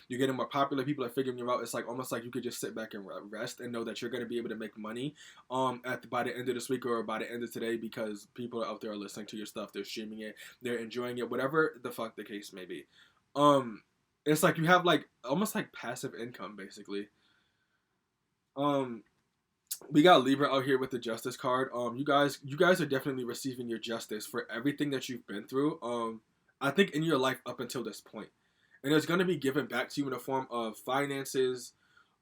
you're getting more popular, people are figuring you out. It's like almost like you could just sit back and rest and know that you're gonna be able to make money by the end of this week or by the end of today because people out there are listening to your stuff, they're streaming it, they're enjoying it, whatever the fuck the case may be. It's like you have like almost like passive income basically. We got Libra out here with the Justice card. You guys are definitely receiving your justice for everything that you've been through. I think in your life up until this point, and it's gonna be given back to you in the form of finances,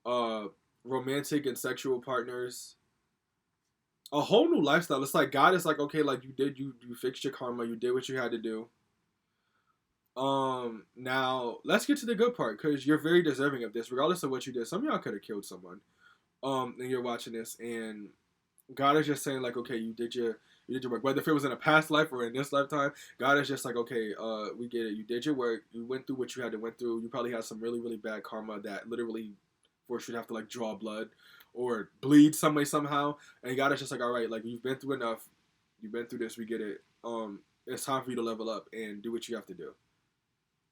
romantic and sexual partners, a whole new lifestyle. It's like God is like, okay, like you fixed your karma, you did what you had to do. Now let's get to the good part because you're very deserving of this, regardless of what you did. Some of y'all could have killed someone. And you're watching this, and God is just saying like, okay, you did your work. Whether if it was in a past life or in this lifetime, God is just like, okay, we get it. You did your work. You went through what you had to went through. You probably had some really, really bad karma that literally forced you to have to like draw blood or bleed some way somehow. And God is just like, all right, like you've been through enough. You've been through this. We get it. It's time for you to level up and do what you have to do.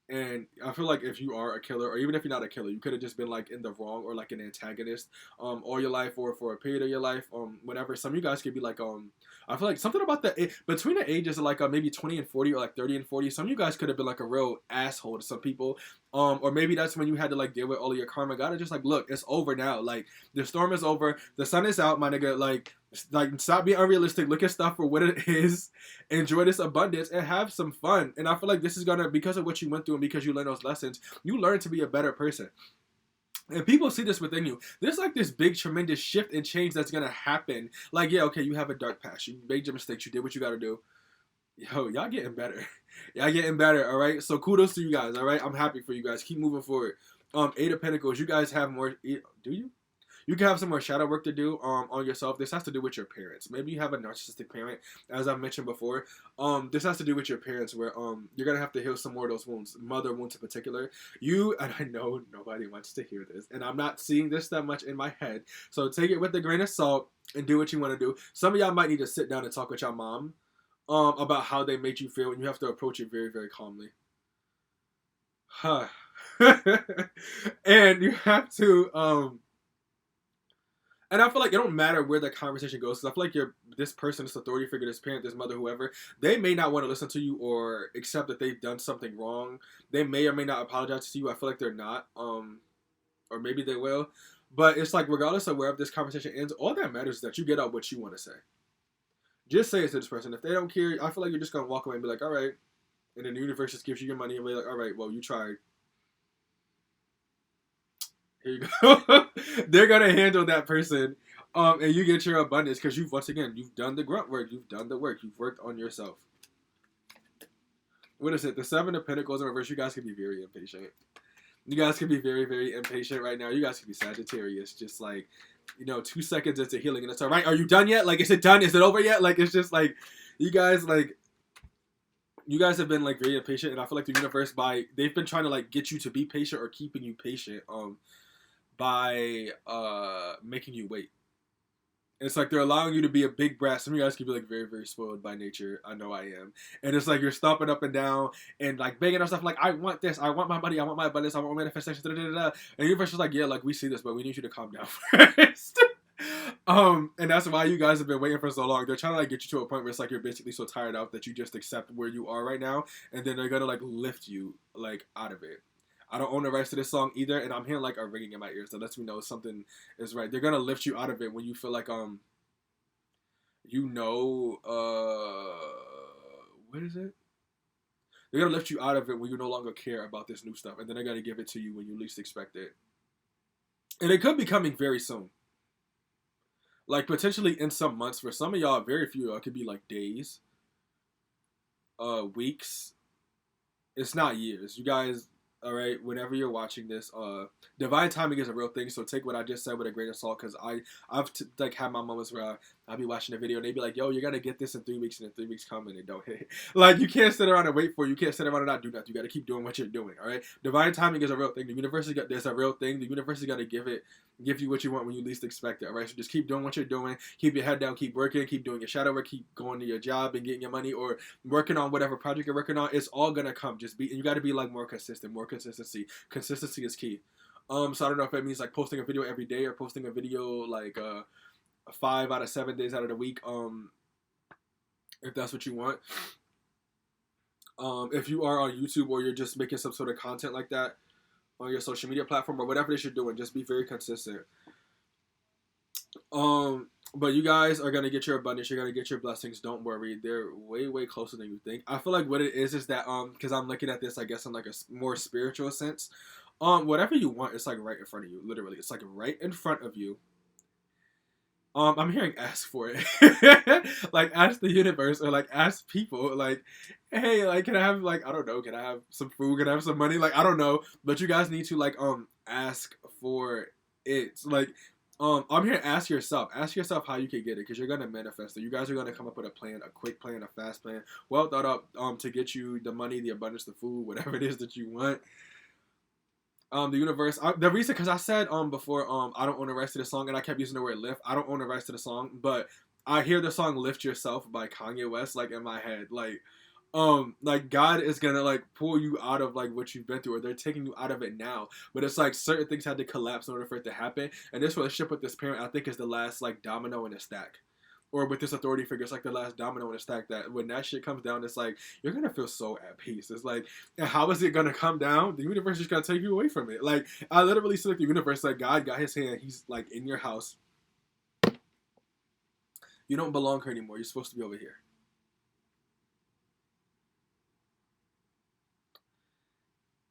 And I feel like if you are a killer, or even if you're not a killer, you could have just been like in the wrong or like an antagonist all your life or for a period of your life, whatever. Some of you guys could be like, I feel like something about between the ages of like maybe 20 and 40 or like 30 and 40, some of you guys could have been like a real asshole to some people Or maybe that's when you had to like deal with all of your karma. Gotta just like, look, it's over now. Like the storm is over. The sun is out, my nigga. Like stop being unrealistic. Look at stuff for what it is. Enjoy this abundance and have some fun. And I feel like this is gonna, because of what you went through and because you learned those lessons, you learn to be a better person. And people see this within you. There's like this big, tremendous shift and change that's gonna happen. Like, yeah, okay, you have a dark past. You made your mistakes. You did what you gotta do. Yo, y'all getting better. Y'all getting better, all right? So kudos to you guys, all right? I'm happy for you guys. Keep moving forward. Eight of Pentacles, you guys have more, do you? You can have some more shadow work to do on yourself. This has to do with your parents. Maybe you have a narcissistic parent, as I mentioned before. This has to do with your parents, where you're gonna have to heal some more of those wounds, mother wounds in particular. And I know nobody wants to hear this, and I'm not seeing this that much in my head, so take it with a grain of salt and do what you want to do. Some of y'all might need to sit down and talk with your mom about how they made you feel, and you have to approach it very, very calmly. And you have to and I feel like it don't matter where the conversation goes, because I feel like this person, this authority figure, this parent, this mother, whoever, they may not want to listen to you or accept that they've done something wrong. They may or may not apologize to you. I feel like they're not, or maybe they will. But it's like, regardless of wherever this conversation ends, all that matters is that you get out what you want to say. Just say it to this person. If they don't care, I feel like you're just gonna walk away and be like, all right. And then the universe just gives you your money and be like, all right, well, you tried. Here you go. They're gonna handle that person, and you get your abundance because you've done the grunt work, you've done the work, you've worked on yourself. What is it? The Seven of Pentacles in reverse. You guys can be very impatient. You guys can be very, very impatient right now. You guys can be Sagittarius, just like, 2 seconds into healing and it's all right. Are you done yet? Like, is it done? Is it over yet? Like, it's just like, you guys have been like very impatient, and I feel like the universe, they've been trying to like get you to be patient or keeping you patient, by making you wait. It's like they're allowing you to be a big brat. Some of you guys can be like very, very spoiled by nature. I know I am. And it's like you're stomping up and down and like begging on stuff like, I want this, I want my money, I want my abundance, I want manifestation, da, da, da, da. And the universe is like, yeah, like we see this, but we need you to calm down first. And that's why you guys have been waiting for so long. They're trying to like get you to a point where it's like you're basically so tired out that you just accept where you are right now, and then they're gonna like lift you like out of it. I don't own the rights to this song either, and I'm hearing like a ringing in my ears that lets me know something is right. They're gonna lift you out of it when you feel like what is it? They're gonna lift you out of it when you no longer care about this new stuff, and then they're gonna give it to you when you least expect it. And it could be coming very soon. Like potentially in some months. For some of y'all, very few, it could be like days, weeks. It's not years. You guys, all right, whenever you're watching this, divine timing is a real thing, so take what I just said with a grain of salt, because I've like had my moments where I'll be watching a video and they be like, yo, you're gonna get this in 3 weeks, and then 3 weeks come and it don't hit. Like, you can't sit around and wait for it. You can't sit around and not do nothing. You gotta keep doing what you're doing, all right? Divine timing is a real thing. The universe there's a real thing. The universe is gonna give you what you want when you least expect it, all right? So just keep doing what you're doing. Keep your head down. Keep working. Keep doing your shadow work. Keep going to your job and getting your money, or working on whatever project you're working on. It's all gonna come. You gotta be like more consistent. More consistency. Consistency is key. So I don't know if it means like posting a video every day or posting a video like 5 out of 7 days out of the week. If that's what you want. If you are on YouTube or you're just making some sort of content like that on your social media platform or whatever it is you're doing, just be very consistent. But you guys are gonna get your abundance. You're gonna get your blessings. Don't worry. They're way, way closer than you think. I feel like what it is that because I'm looking at this, I guess, in like a more spiritual sense. Whatever you want, it's like right in front of you. Literally, it's like right in front of you. I'm hearing ask for it. Like ask the universe, or like ask people, like, hey, like, can I have, like, I don't know, can I have some food? Can I have some money? Like, I don't know. But you guys need to like ask for it. Like, I'm here to ask yourself how you can get it, because you're gonna manifest it. You guys are gonna come up with a plan, a quick plan, a fast plan, well thought up, to get you the money, the abundance, the food, whatever it is that you want. The universe, the reason, because I said before, I don't own the rights to the song, and I kept using the word lift. I don't own the rights to the song, but I hear the song "Lift Yourself" by Kanye West like in my head, like God is gonna like pull you out of like what you've been through, or they're taking you out of it now. But it's like certain things had to collapse in order for it to happen, and this relationship with this parent, I think, is the last like domino in a stack. or with this authority figure, it's like the last domino in the stack. That when that shit comes down, it's like you're gonna feel so at peace. It's like, and how is it gonna come down? The universe is gonna take you away from it. Like I literally see like the universe, like God got His hand. He's like in your house. You don't belong here anymore. You're supposed to be over here.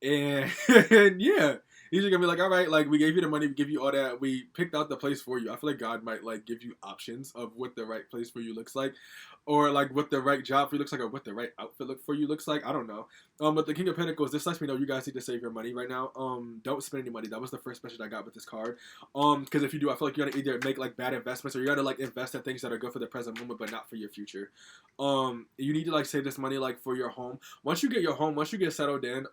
And, and yeah, he's just gonna be like, all right, like we gave you the money, we give you all that, we picked out the place for you. I feel like God might like give you options of what the right place for you looks like, or like what the right job for you looks like, or what the right outfit look for you looks like. I don't know. But the King of Pentacles, this lets me know you guys need to save your money right now. Don't spend any money. That was the first message I got with this card. Because if you do, I feel like you're gonna either make like bad investments, or you're gonna like invest in things that are good for the present moment, but not for your future. You need to like save this money like for your home. Once you get your home, once you get settled in,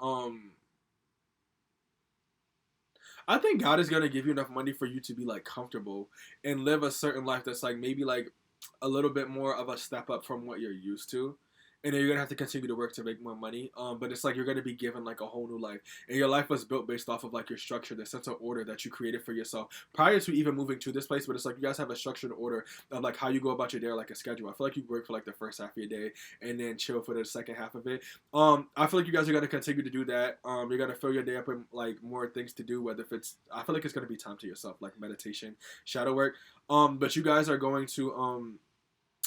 I think God is gonna give you enough money for you to be like comfortable and live a certain life that's like maybe like a little bit more of a step up from what you're used to. And then you're gonna have to continue to work to make more money. But it's like you're gonna be given like a whole new life, and your life was built based off of like your structure, the sense of order that you created for yourself prior to even moving to this place. But it's like you guys have a structured order of like how you go about your day, or like a schedule. I feel like you work for like the first half of your day and then chill for the second half of it. I feel like you guys are gonna continue to do that. You're gonna fill your day up with like more things to do. Whether if it's, I feel like it's gonna be time to yourself, like meditation, shadow work. But you guys are going to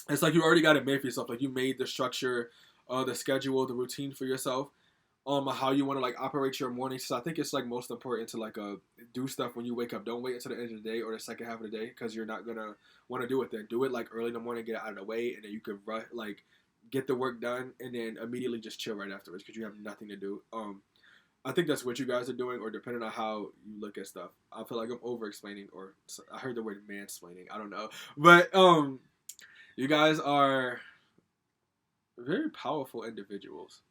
it's like you already got it made for yourself. Like you made the structure, the schedule, the routine for yourself. How you want to like operate your morning. So I think it's like most important to like do stuff when you wake up. Don't wait until the end of the day or the second half of the day, because you're not gonna want to do it then. Do it like early in the morning, get it out of the way, and then you can like get the work done, and then immediately just chill right afterwards because you have nothing to do. I think that's what you guys are doing, or depending on how you look at stuff. I feel like I'm over explaining, or I heard the word mansplaining. I don't know, but you guys are very powerful individuals.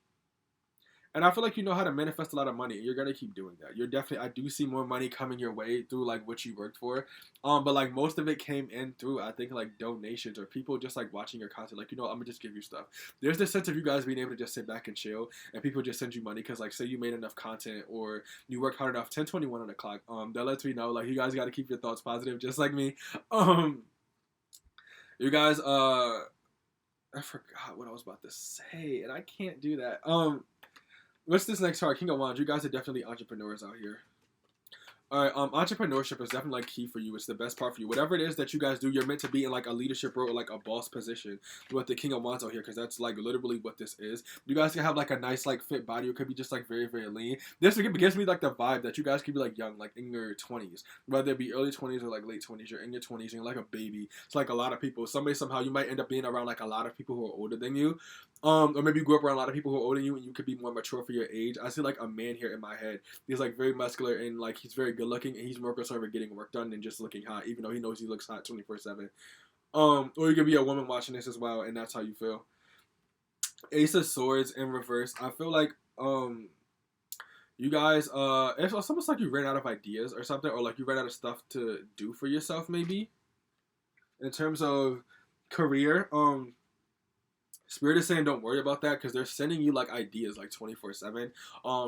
And I feel like you know how to manifest a lot of money. You're gonna keep doing that. You're definitely. I do see more money coming your way through like what you worked for. But like most of it came in through, I think, like donations or people just like watching your content. Like, I'm gonna just give you stuff. There's this sense of you guys being able to just sit back and chill, and people just send you money because like say you made enough content or you worked hard enough. 10:21 on the clock. That lets me know like you guys got to keep your thoughts positive, just like me. You guys I forgot what I was about to say, and I can't do that. What's this next card? King of Wands. You guys are definitely entrepreneurs out here. All right, entrepreneurship is definitely like key for you. It's the best part for you. Whatever it is that you guys do, you're meant to be in like a leadership role or like a boss position with the King of Wands out here, because that's like literally what this is. You guys can have like a nice like fit body. It could be just like very very lean. This gives me like the vibe that you guys could be like young, like in your 20s, whether it be early 20s or like late 20s. You're in your 20s and you're like a baby. It's like a lot of people. Somehow you might end up being around like a lot of people who are older than you. Or maybe you grew up around a lot of people who are older than you, and you could be more mature for your age. I see like a man here in my head. He's like very muscular and like he's very good looking, and he's more concerned with getting work done than just looking hot, even though he knows he looks hot 24/7. Or you could be a woman watching this as well, and that's how you feel. Ace of Swords in reverse. I feel like you guys it's almost like you ran out of ideas or something, or like you ran out of stuff to do for yourself maybe. In terms of career, Spirit is saying don't worry about that because they're sending you like ideas like 24/7.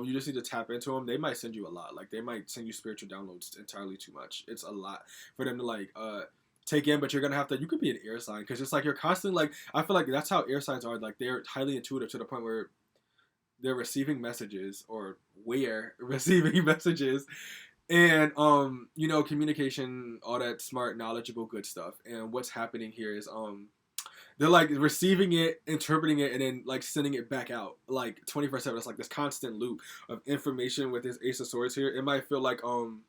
You just need to tap into them. They might send you a lot. Like they might send you spiritual downloads entirely too much. It's a lot for them to like take in, but you're gonna have to. You could be an air sign because it's like you're constantly like. I feel like that's how air signs are. Like they're highly intuitive to the point where they're receiving messages, or we're receiving messages, and communication, all that smart, knowledgeable, good stuff. And what's happening here is they're like receiving it, interpreting it, and then like sending it back out like 24/7. It's like this constant loop of information with this Ace of Swords here. It might feel like you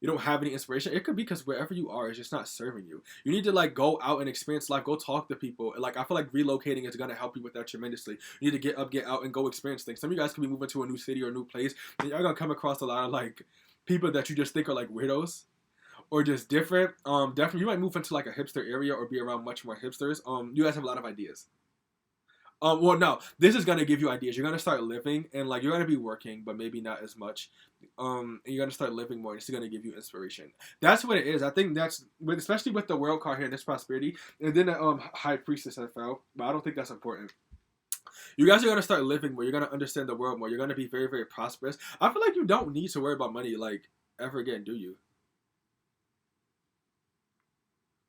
don't have any inspiration. It could be because wherever you are is just not serving you. You need to like go out and experience life. Go talk to people. Like I feel like relocating is gonna help you with that tremendously. You need to get up, get out, and go experience things. Some of you guys could be moving to a new city or a new place, and you're gonna come across a lot of like people that you just think are like weirdos or just different. Definitely you might move into like a hipster area or be around much more hipsters. You guys have a lot of ideas. Well, no, this is gonna give you ideas. You're gonna start living, and like you're gonna be working, but maybe not as much. And you're gonna start living more. This is gonna give you inspiration. That's what it is. I think that's especially with the World card here and this prosperity, and then the High Priestess I fell, but I don't think that's important. You guys are gonna start living more. You're gonna understand the world more. You're gonna be very very prosperous. I feel like you don't need to worry about money like ever again, do you?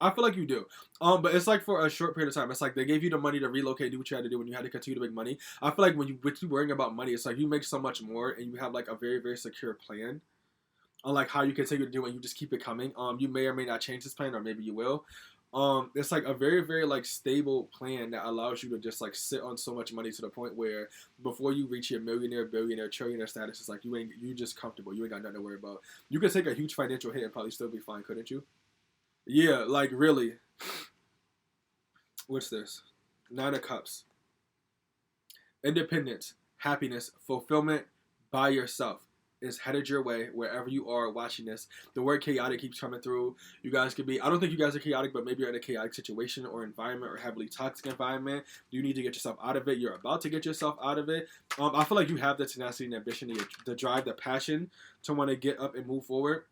I feel like you do. But it's like for a short period of time. It's like they gave you the money to relocate, do what you had to do when you had to continue to make money. I feel like when you worrying about money, it's like you make so much more and you have like a very, very secure plan on like how you continue to do it and you just keep it coming. You may or may not change this plan or maybe you will. It's like a very, very like stable plan that allows you to just like sit on so much money to the point where before you reach your millionaire, billionaire, trillionaire status, it's like you just comfortable. You ain't got nothing to worry about. You could take a huge financial hit and probably still be fine, couldn't you? Yeah, like really. What's this? Nine of Cups. Independence, happiness, fulfillment by yourself is headed your way wherever you are watching this. The word chaotic keeps coming through. You guys could be, I don't think you guys are chaotic, but maybe you're in a chaotic situation or environment or heavily toxic environment. You need to get yourself out of it. You're about to get yourself out of it. I feel like you have the tenacity and ambition, the drive, the passion to want to get up and move forward.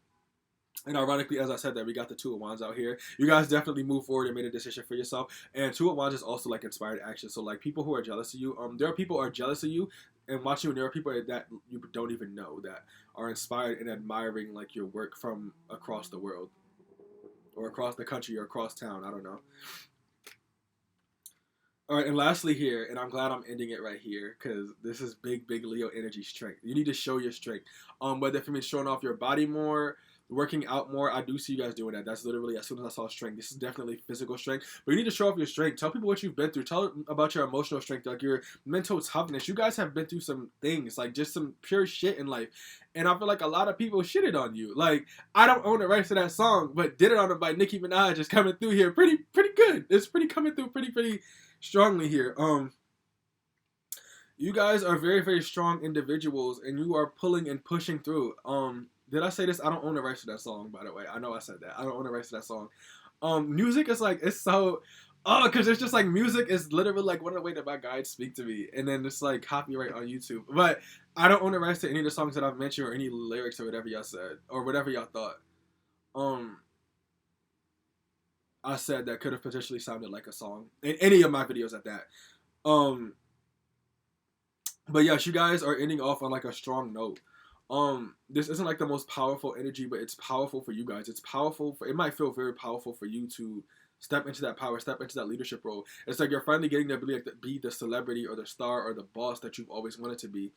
And ironically, as I said that, we got the Two of Wands out here. You guys definitely move forward and made a decision for yourself. And Two of Wands is also like inspired action. So like people who are jealous of you, there are people who are jealous of you and watching you, and there are people that you don't even know that are inspired and admiring like your work from across the world or across the country or across town. I don't know. All right, and lastly here, and I'm glad I'm ending it right here because this is big, big Leo energy strength. You need to show your strength. Whether for me showing off your body more, working out more, I do see you guys doing that. That's literally as soon as I saw strength. This is definitely physical strength, but you need to show off your strength. Tell people what you've been through. Tell about your emotional strength, like your mental toughness. You guys have been through some things, like just some pure shit in life, and I feel like a lot of people shitted on you. Like I don't own the rights to that song, but "Did It On It" by Nicki Minaj is coming through here, pretty good. It's pretty coming through, pretty strongly here. You guys are very, very strong individuals, and you are pulling and pushing through. Did I say this? I don't own the rights to that song, by the way. I know I said that. I don't own the rights to that song. Music is like, it's so, because it's just like music is literally like one of the ways that my guides speak to me. And then it's like copyright on YouTube. But I don't own the rights to any of the songs that I've mentioned or any lyrics or whatever y'all said or whatever y'all thought. I said that could have potentially sounded like a song in any of my videos at that. But yes, you guys are ending off on like a strong note. This isn't like the most powerful energy, but it's powerful for you guys. It's powerful it might feel very powerful for you to step into that power, step into that leadership role. It's like you're finally getting the ability to be the celebrity or the star or the boss that you've always wanted to be.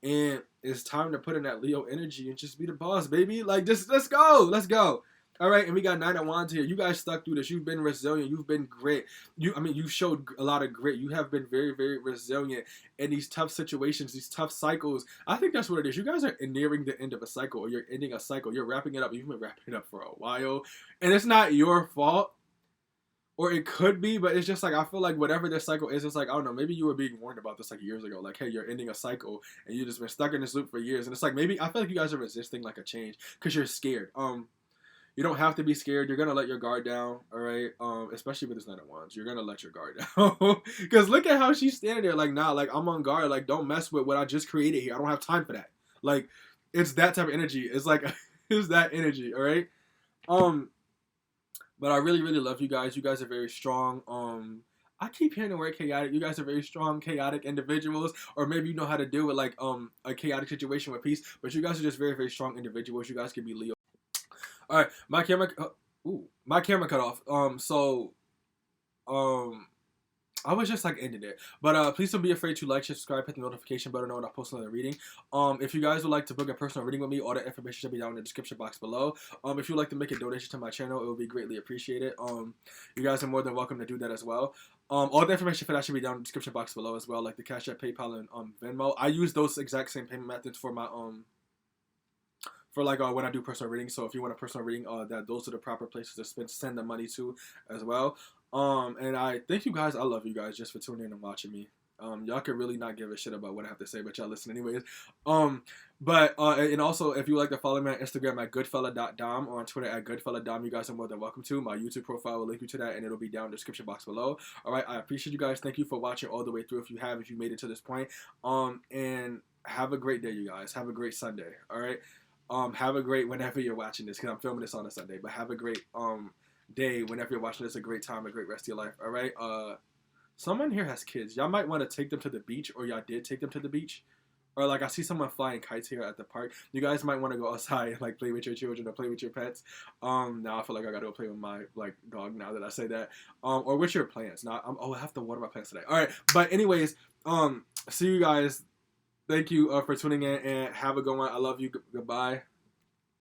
And it's time to put in that Leo energy and just be the boss, baby. Like just let's go. All right, and we got Nine of Wands here. You guys stuck through this. You've been resilient. You've been great. You showed a lot of grit. You have been very, very resilient in these tough situations, these tough cycles. I think that's what it is. You guys are nearing the end of a cycle, or you're ending a cycle. You're wrapping it up. You've been wrapping it up for a while, and it's not your fault, or it could be, but it's just like I feel like whatever this cycle is, it's like I don't know. Maybe you were being warned about this like years ago. Like, hey, you're ending a cycle, and you've just been stuck in this loop for years. And it's like maybe I feel like you guys are resisting like a change because you're scared. You don't have to be scared. You're gonna let your guard down, all right? Especially with this Nine of Wands, you're gonna let your guard down. Cause look at how she's standing there, like, nah, like I'm on guard. Like, don't mess with what I just created here. I don't have time for that. Like, it's that type of energy. It's like, it's that energy, all right? But I really, really love you guys. You guys are very strong. I keep hearing the word chaotic. You guys are very strong, chaotic individuals, or maybe you know how to deal with like a chaotic situation with peace. But you guys are just very, very strong individuals. You guys can be Leo. All right, my camera cut off. I was just like ending it, but please don't be afraid to like, share, subscribe, hit the notification button when I post another reading. If you guys would like to book a personal reading with me, all the information should be down in the description box below. If you'd like to make a donation to my channel, it would be greatly appreciated. You guys are more than welcome to do that as well. All the information for that should be down in the description box below as well, like the Cashapp, PayPal, and Venmo. I use those exact same payment methods for my for like when I do personal readings. So if you want a personal reading, those are the proper places to send the money to as well. And I thank you guys. I love you guys just for tuning in and watching me. Y'all could really not give a shit about what I have to say, but y'all listen anyways. And also if you like to follow me on Instagram at goodfelladom or on Twitter at goodfelladom, you guys are more than welcome to. My YouTube profile will link you to that, and it'll be down in the description box below. All right, I appreciate you guys. Thank you for watching all the way through. If you made it to this point, and have a great day, you guys. Have a great Sunday. All right. Have a great whenever you're watching this, because I'm filming this on a Sunday, but have a great day whenever you're watching this, a great time, a great rest of your life. All right. Someone here has kids. Y'all might want to take them to the beach, or y'all did take them to the beach. Or like I see someone flying kites here at the park. You guys might want to go outside and like play with your children or play with your pets. Now I feel like I gotta go play with my like dog now that I say that. Or with your plants. Now I have to water my plants today. All right, but anyways, see you guys. Thank you for tuning in and have a good one. I love you. Goodbye.